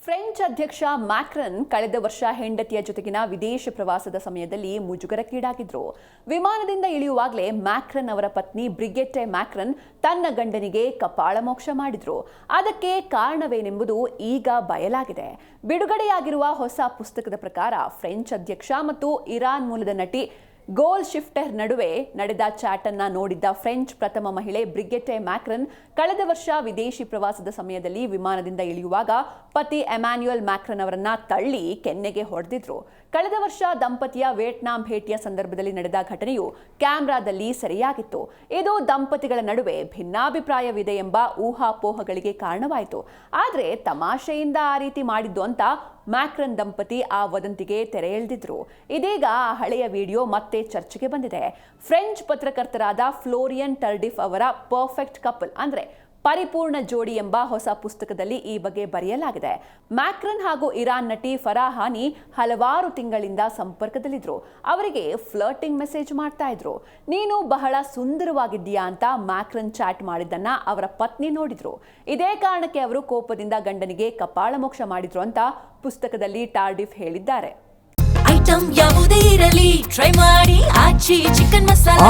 French ಅಧ್ಯಕ್ಷ Macron ಕಳೆದ ವರ್ಷ ಹೆಂಡತಿಯ ಜೊತೆಗಿನ ವಿದೇಶ ಪ್ರವಾಸದ ಸಮಯದಲ್ಲಿ ಮುಜುಗರಕ್ಕೀಡಾಗಿದ್ರು. ವಿಮಾನದಿಂದ ಇಳಿಯುವಾಗಲೇ ಮ್ಯಾಕ್ರನ್ ಅವರ ಪತ್ನಿ ಬ್ರಿಗೆಟ್ಟೆ ಮ್ಯಾಕ್ರನ್ ತನ್ನ ಗಂಡನಿಗೆ ಕಪಾಳ ಮೋಕ್ಷ ಮಾಡಿದ್ರು. ಅದಕ್ಕೆ ಕಾರಣವೇನೆಂಬುದು ಈಗ ಬಯಲಾಗಿದೆ. ಬಿಡುಗಡೆಯಾಗಿರುವ ಹೊಸ ಪುಸ್ತಕದ ಪ್ರಕಾರ ಫ್ರೆಂಚ್ ಅಧ್ಯಕ್ಷ ಮತ್ತು ಇರಾನ್ ಮೂಲದ ನಟಿ ಗೋಲ್ ಶಿಫ್ಟರ್ ನಡುವೆ ನಡೆದ ಚಾಟ್ ಅನ್ನ ನೋಡಿದ್ದ ಫ್ರೆಂಚ್ ಪ್ರಥಮ ಮಹಿಳೆ ಬ್ರಿಗೆಟ್ಟೆ ಮ್ಯಾಕ್ರನ್ ಕಳೆದ ವರ್ಷ ವಿದೇಶಿ ಪ್ರವಾಸದ ಸಮಯದಲ್ಲಿ ವಿಮಾನದಿಂದ ಇಳಿಯುವಾಗ ಪತಿ ಎಮ್ಯಾನ್ಯುಯಲ್ ಮ್ಯಾಕ್ರನ್ ಅವರನ್ನ ತಳ್ಳಿ ಕೆನ್ನೆಗೆ ಹೊಡೆದಿದ್ರು. ಕಳೆದ ವರ್ಷ ದಂಪತಿಯ ವಿಯೆಟ್ನಾಂ ಭೇಟಿಯ ಸಂದರ್ಭದಲ್ಲಿ ನಡೆದ ಘಟನೆಯು ಕ್ಯಾಮೆರಾದಲ್ಲಿ ಸೆರೆಯಾಗಿತ್ತು. ಇದು ದಂಪತಿಗಳ ನಡುವೆ ಭಿನ್ನಾಭಿಪ್ರಾಯವಿದೆ ಎಂಬ ಊಹಾಪೋಹಗಳಿಗೆ ಕಾರಣವಾಯಿತು. ಆದರೆ ತಮಾಷೆಯಿಂದ ಆ ರೀತಿ ಮಾಡಿದ್ದು ಅಂತ ಮ್ಯಾಕ್ರನ್ ದಂಪತಿ ಆ ವದಂತಿಗೆ ತೆರೆ ಎಳೆದಿದ್ರು. ಇದೀಗ ಆ ಹಳೆಯ ವಿಡಿಯೋ ಮತ್ತೆ ಚರ್ಚೆಗೆ ಬಂದಿದೆ. ಫ್ರೆಂಚ್ ಪತ್ರಕರ್ತರಾದ ಫ್ಲೋರಿಯನ್ ಟರ್ಡಿಫ್ ಅವರ ಪರ್ಫೆಕ್ಟ್ ಕಪಲ್ ಅಂದ್ರೆ ಪರಿಪೂರ್ಣ ಜೋಡಿ ಎಂಬ ಹೊಸ ಪುಸ್ತಕದಲ್ಲಿ ಈ ಬಗ್ಗೆ ಬರೆಯಲಾಗಿದೆ. ಮ್ಯಾಕ್ರನ್ ಹಾಗೂ ಇರಾನ್ ನಟಿ ಫರಾಹಾನಿ ಹಲವಾರು ತಿಂಗಳಿಂದ ಸಂಪರ್ಕದಲ್ಲಿದ್ರು. ಅವರಿಗೆ ಫ್ಲರ್ಟಿಂಗ್ ಮೆಸೇಜ್ ಮಾಡ್ತಾ ಇದ್ರು. ನೀನು ಬಹಳ ಸುಂದರವಾಗಿದ್ದೀಯಾ ಅಂತ ಮ್ಯಾಕ್ರನ್ ಚಾಟ್ ಮಾಡಿದ್ದನ್ನ ಅವರ ಪತ್ನಿ ನೋಡಿದ್ರು. ಇದೇ ಕಾರಣಕ್ಕೆ ಅವರು ಕೋಪದಿಂದ ಗಂಡನಿಗೆ ಕಪಾಳ ಮೋಕ್ಷ ಮಾಡಿದ್ರು ಅಂತ ಪುಸ್ತಕದಲ್ಲಿ ಟಾರ್ಡಿಫ್ ಹೇಳಿದ್ದಾರೆ. ಐಟಂ ಯಾವುದೇ ಇರಲಿ ಟ್ರೈ ಮಾಡಿ ಆಚಿ ಚಿಕನ್ ಮಸಾಲಾ.